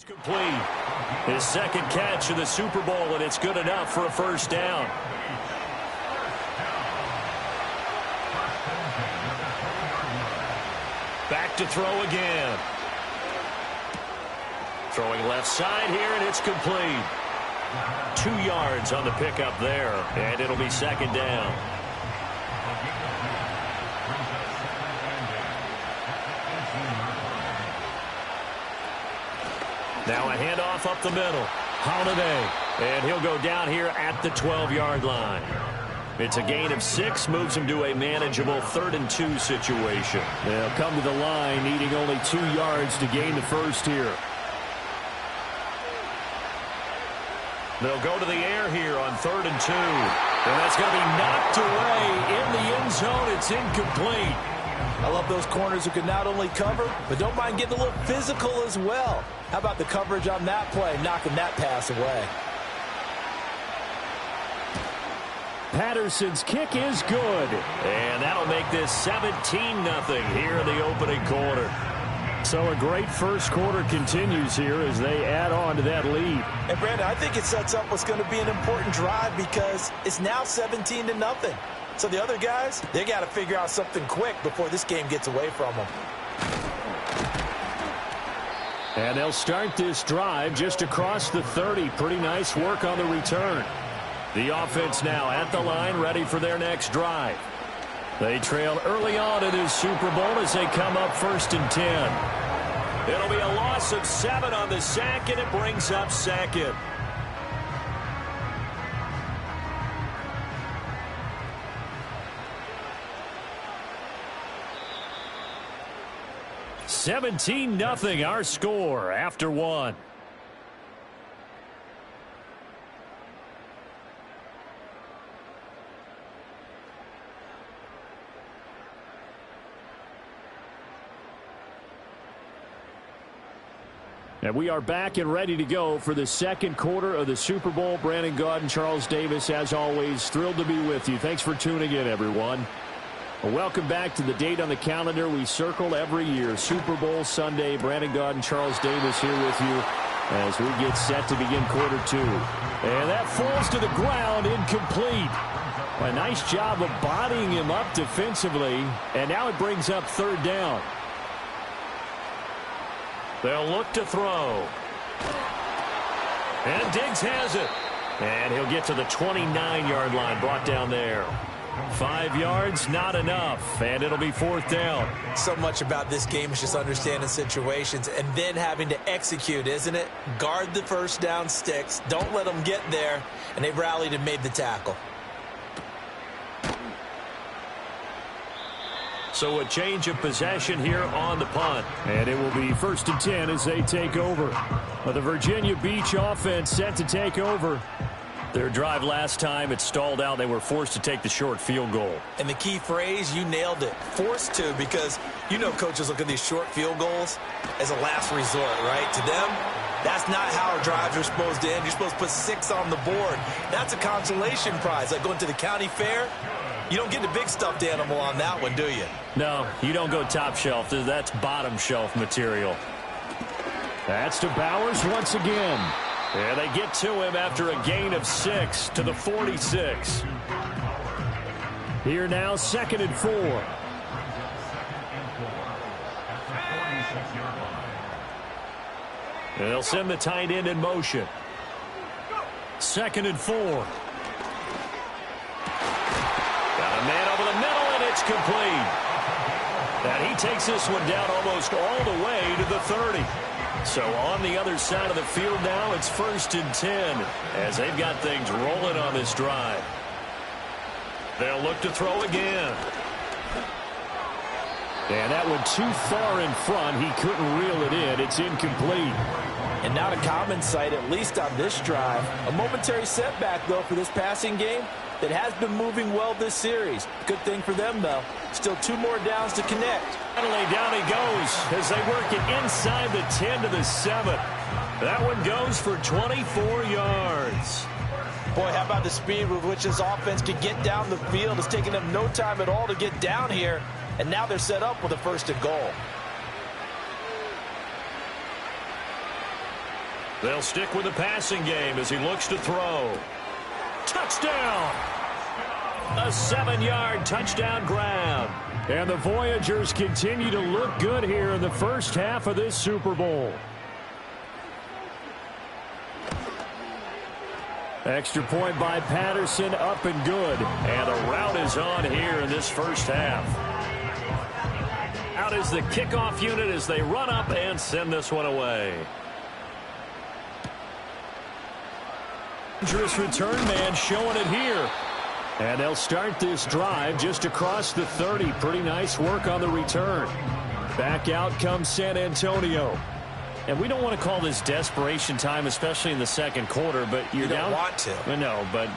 It's complete. His second catch of the Super Bowl, and it's good enough for a first down. Back to throw again. Throwing left side here, and it's complete. 2 yards on the pickup there, and it'll be second down. Now a handoff up the middle. Holiday, and he'll go down here at the 12-yard line. It's a gain of 6, moves him to a manageable 3rd and 2 situation. They'll come to the line, needing only 2 yards to gain the first here. They'll go to the air here on 3rd and 2. And that's going to be knocked away in the end zone. It's incomplete. I love those corners who can not only cover, but don't mind getting a little physical as well. How about the coverage on that play, knocking that pass away? Patterson's kick is good. And that'll make this 17-0 here in the opening quarter. So a great first quarter continues here as they add on to that lead. And Brandon, I think it sets up what's going to be an important drive because it's now 17-0. So the other guys, they got to figure out something quick before this game gets away from them. And they'll start this drive just across the 30. Pretty nice work on the return. The offense now at the line, ready for their next drive. They trail early on in this Super Bowl as they come up 1st and 10. It'll be a loss of 7 on the sack, and it brings up 2nd. (17-0) our score after 1. And we are back and ready to go for the second quarter of the Super Bowl. Brandon Gaudin, Charles Davis, as always, thrilled to be with you. Thanks for tuning in, everyone. Well, welcome back to the date on the calendar we circle every year. Super Bowl Sunday. Brandon Gaudin, Charles Davis here with you as we get set to begin quarter 2. And that falls to the ground, incomplete. A nice job of bodying him up defensively. And now it brings up 3rd down. They'll look to throw. And Diggs has it. And he'll get to the 29-yard line, brought down there. 5 yards, not enough. And it'll be 4th down. So much about this game is just understanding situations and then having to execute, isn't it? Guard the first down sticks. Don't let them get there. And they've rallied and made the tackle. So a change of possession here on the punt. And it will be 1st and 10 as they take over. The Virginia Beach offense set to take over. Their drive last time, it stalled out. They were forced to take the short field goal. And the key phrase, you nailed it. Forced to, because you know coaches look at these short field goals as a last resort, right? To them, that's not how our drives are supposed to end. You're supposed to put 6 on the board. That's a consolation prize, like going to the county fair. You don't get the big stuffed animal on that one, do you? No, you don't go top shelf. That's bottom shelf material. That's to Bowers once again. And they get to him after a gain of 6 to the 46. Here now, 2nd and 4. And they'll send the tight end in motion. 2nd and 4. Got a man over the middle, and it's complete. And he takes this one down almost all the way to the 30. So on the other side of the field now, it's 1st and 10 as they've got things rolling on this drive. They'll look to throw again. And that one too far in front. He couldn't reel it in. It's incomplete. And not a common sight, at least on this drive. A momentary setback, though, for this passing game that has been moving well this series. Good thing for them, though. Still 2 more downs to connect. Finally, down he goes as they work it inside the 10 to the 7. That one goes for 24 yards. Boy, how about the speed with which this offense can get down the field? It's taken them no time at all to get down here, and now they're set up with a 1st and goal. They'll stick with the passing game as he looks to throw. Touchdown! A 7-yard touchdown grab. And the Voyagers continue to look good here in the first half of this Super Bowl. Extra point by Patterson, up and good. And the route is on here in this first half. Out is the kickoff unit as they run up and send this one away. Dangerous return man showing it here. And they'll start this drive just across the 30. Pretty nice work on the return. Back out comes San Antonio. And we don't want to call this desperation time, especially in the second quarter, but you're down. You don't want to. No, but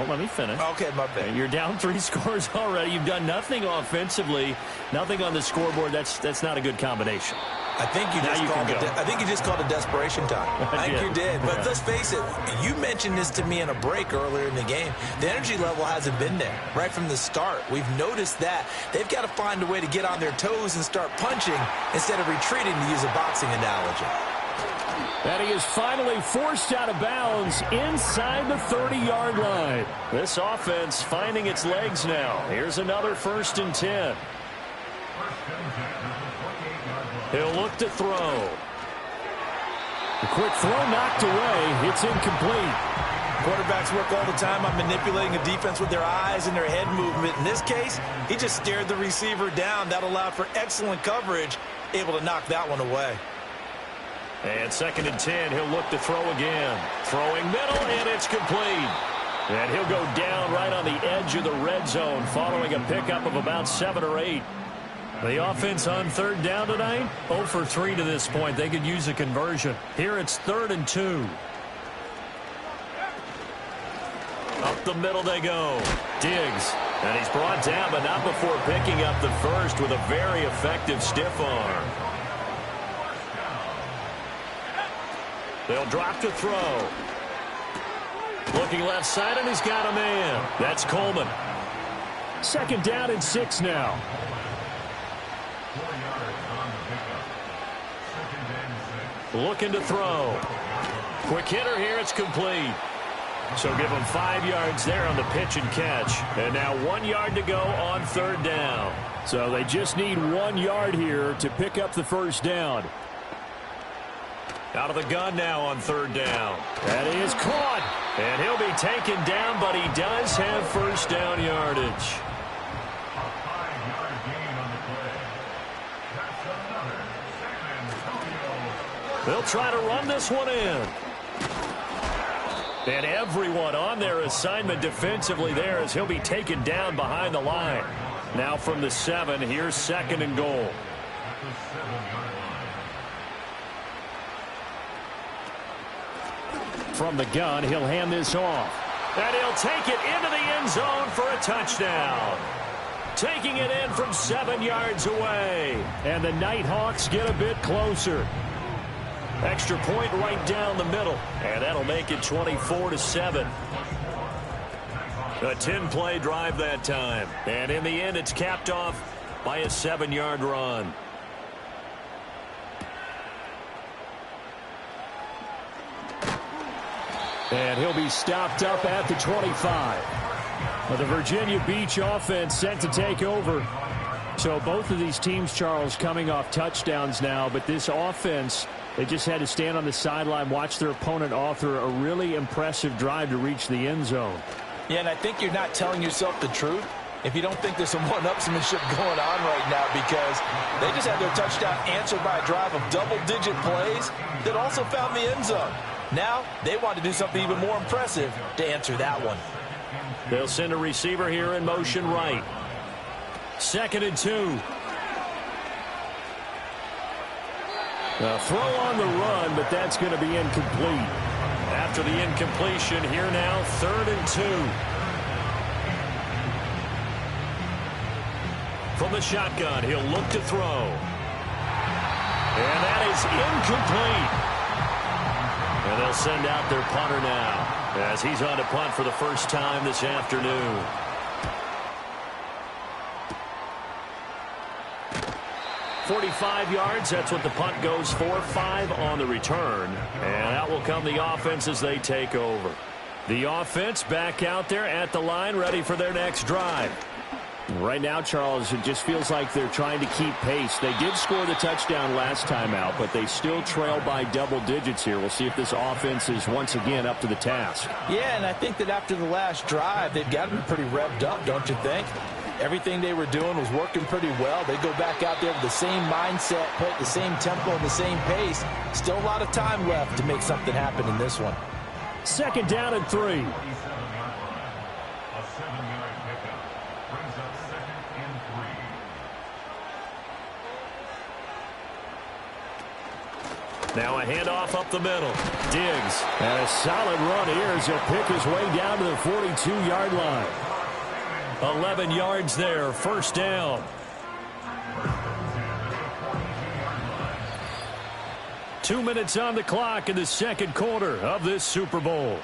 let me finish. Okay, my bad. You're down 3 scores already. You've done nothing offensively, nothing on the scoreboard. That's not a good combination. I think you just called it desperation time. I think you did. But let's face it, you mentioned this to me in a break earlier in the game. The energy level hasn't been there right from the start. We've noticed that. They've got to find a way to get on their toes and start punching instead of retreating, to use a boxing analogy. And he is finally forced out of bounds inside the 30-yard line. This offense finding its legs now. Here's another 1st and 10. He'll look to throw. A quick throw knocked away. It's incomplete. Quarterbacks work all the time on manipulating a defense with their eyes and their head movement. In this case, he just stared the receiver down. That allowed for excellent coverage, able to knock that one away. And 2nd and 10, he'll look to throw again. Throwing middle, and it's complete. And he'll go down right on the edge of the red zone following a pickup of about 7 or 8. The offense on 3rd down tonight, 0 for 3 to this point. They could use a conversion. Here it's 3rd and 2. Up the middle they go. Diggs. And he's brought down, but not before picking up the first with a very effective stiff arm. They'll drop to throw. Looking left side, and he's got a man. That's Coleman. 2nd down and 6 now. Looking to throw. Quick hitter here. It's complete. So give him 5 yards there on the pitch and catch. And now 1 yard to go on 3rd down. So they just need 1 yard here to pick up the first down. Out of the gun now on 3rd down. That is caught. And he'll be taken down, but he does have first down yardage. They'll try to run this one in. And everyone on their assignment defensively there as he'll be taken down behind the line. Now from the 7, here's 2nd and goal. From the gun, he'll hand this off. And he'll take it into the end zone for a touchdown. Taking it in from 7 yards away. And the Nighthawks get a bit closer. Extra point right down the middle. And that'll make it 24-7. A 10-play drive that time. And in the end, it's capped off by a 7-yard run. And he'll be stopped up at the 25. Well, the Virginia Beach offense set to take over. So both of these teams, Charles, coming off touchdowns now, but this offense, they just had to stand on the sideline, watch their opponent author a really impressive drive to reach the end zone. Yeah, and I think you're not telling yourself the truth if you don't think there's some one-upsmanship going on right now, because they just had their touchdown answered by a drive of double-digit plays that also found the end zone. Now they want to do something even more impressive to answer that one. They'll send a receiver here in motion right. 2nd and 2. A throw on the run, but that's going to be incomplete. After the incompletion, here now, 3rd and 2. From the shotgun, he'll look to throw. And that is incomplete. And they'll send out their punter now as he's on to punt for the first time this afternoon. 45 yards. That's what the punt goes for. 5 on the return. And out will come the offense as they take over. The offense back out there at the line, ready for their next drive. Right now, Charles, it just feels like they're trying to keep pace. They did score the touchdown last time out, but they still trail by double digits here. We'll see if this offense is once again up to the task. Yeah, and I think that after the last drive, they've got to be pretty revved up, don't you think? Everything they were doing was working pretty well. They go back out there with the same mindset, play at the same tempo and the same pace. Still a lot of time left to make something happen in this one. 2nd down and 3. Now a handoff up the middle. Diggs. And a solid run here as he'll pick his way down to the 42-yard line. 11 yards there, 1st down. Two minutes on the clock in the 2nd quarter of this Super Bowl.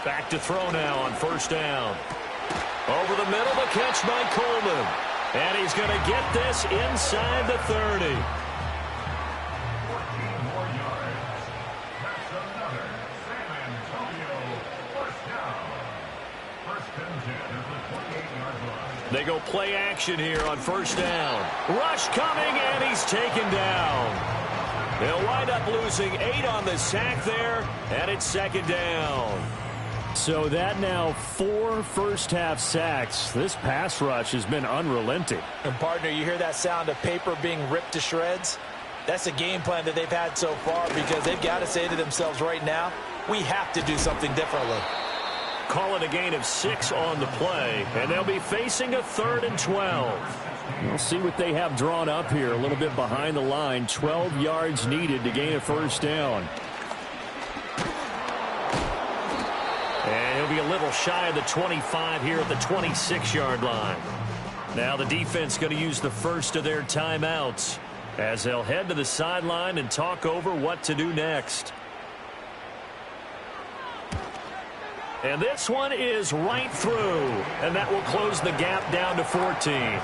Back to throw now on 1st down. Over the middle, the catch by Coleman. And he's going to get this inside the 30. They go play action here on 1st down. Rush coming, and he's taken down. They'll wind up losing 8 on the sack there, and it's 2nd down. So that now 4 first-half sacks. This pass rush has been unrelenting. And, partner, you hear that sound of paper being ripped to shreds? That's a game plan that they've had so far because they've got to say to themselves right now, we have to do something differently. Call it a gain of 6 on the play, and they'll be facing a 3rd and 12. We'll see what they have drawn up here. A little bit behind the line. 12 yards needed to gain a 1st down. And he'll be a little shy of the 25 here at the 26-yard line. Now the defense going to use the first of their timeouts as they'll head to the sideline and talk over what to do next. And this one is right through, and that will close the gap down to 14.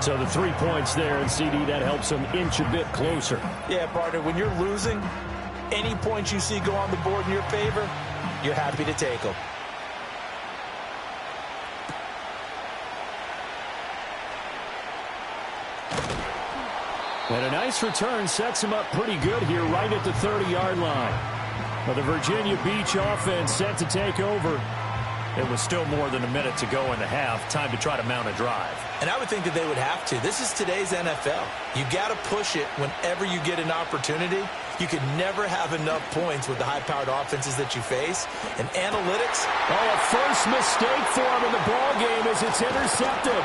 So the 3 points there, and CD, that helps them inch a bit closer. Yeah, partner, when you're losing, any points you see go on the board in your favor, you're happy to take them. And a nice return sets him up pretty good here right at the 30-yard line. Well, the Virginia Beach offense set to take over. It was still more than a minute to go in the half. Time to try to mount a drive. And I would think that they would have to. This is today's NFL. You got to push it whenever you get an opportunity. You can never have enough points with the high-powered offenses that you face. And analytics. Oh, a first mistake for him in the ball game as it's intercepted.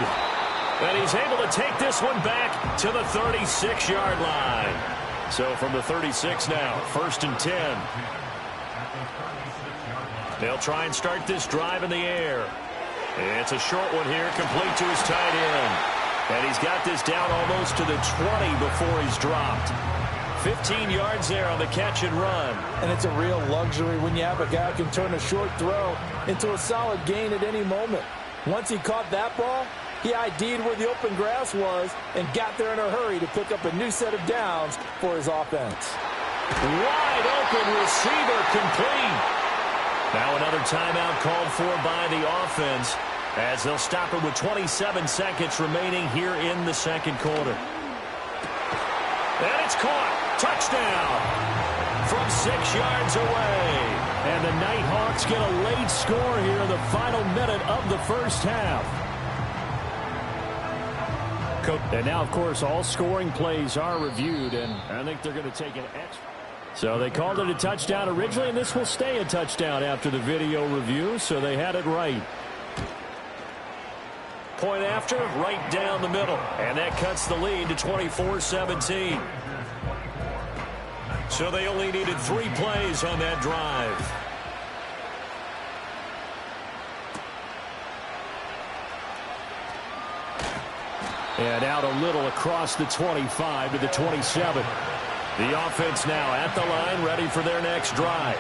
And he's able to take this one back to the 36-yard line. So from the 36 now, 1st and 10. They'll try and start this drive in the air. It's a short one here, complete to his tight end. And he's got this down almost to the 20 before he's dropped. 15 yards there on the catch and run. And it's a real luxury when you have a guy who can turn a short throw into a solid gain at any moment. Once he caught that ball, he ID'd where the open grass was and got there in a hurry to pick up a new set of downs for his offense. Wide open receiver, complete. Now another timeout called for by the offense as they'll stop it with 27 seconds remaining here in the 2nd quarter. And it's caught. Touchdown from 6 yards away. And the Nighthawks get a late score here in the final minute of the 1st half. And now, of course, all scoring plays are reviewed, and I think they're going to take an extra. So they called it a touchdown originally, and this will stay a touchdown after the video review, so they had it right. Point after, right down the middle, and that cuts the lead to 24-17. So they only needed 3 plays on that drive. And out a little across the 25 to the 27. The offense now at the line, ready for their next drive.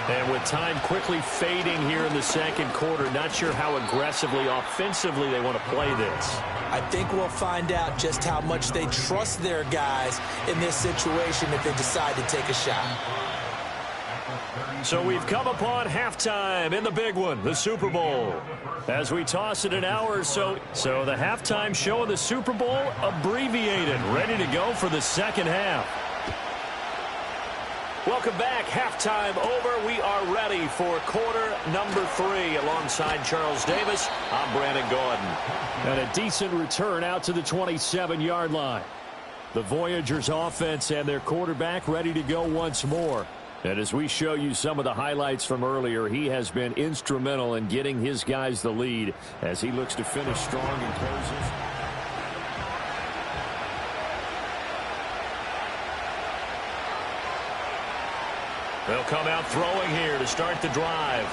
And with time quickly fading here in the second quarter, not sure how aggressively, offensively they want to play this. I think we'll find out just how much they trust their guys in this situation if they decide to take a shot. So we've come upon halftime in the big one, the Super Bowl. As we toss it an hour or so. So the halftime show of the Super Bowl abbreviated, ready to go for the second half. Welcome back. Halftime over. We are ready for quarter number 3. Alongside Charles Davis, I'm Brandon Gordon. And a decent return out to the 27-yard line. The Voyagers offense and their quarterback ready to go once more. And as we show you some of the highlights from earlier, he has been instrumental in getting his guys the lead as he looks to finish strong and closes. They'll come out throwing here to start the drive.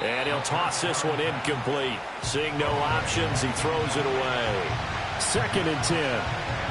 And he'll toss this one incomplete. Seeing no options, he throws it away. 2nd and 10.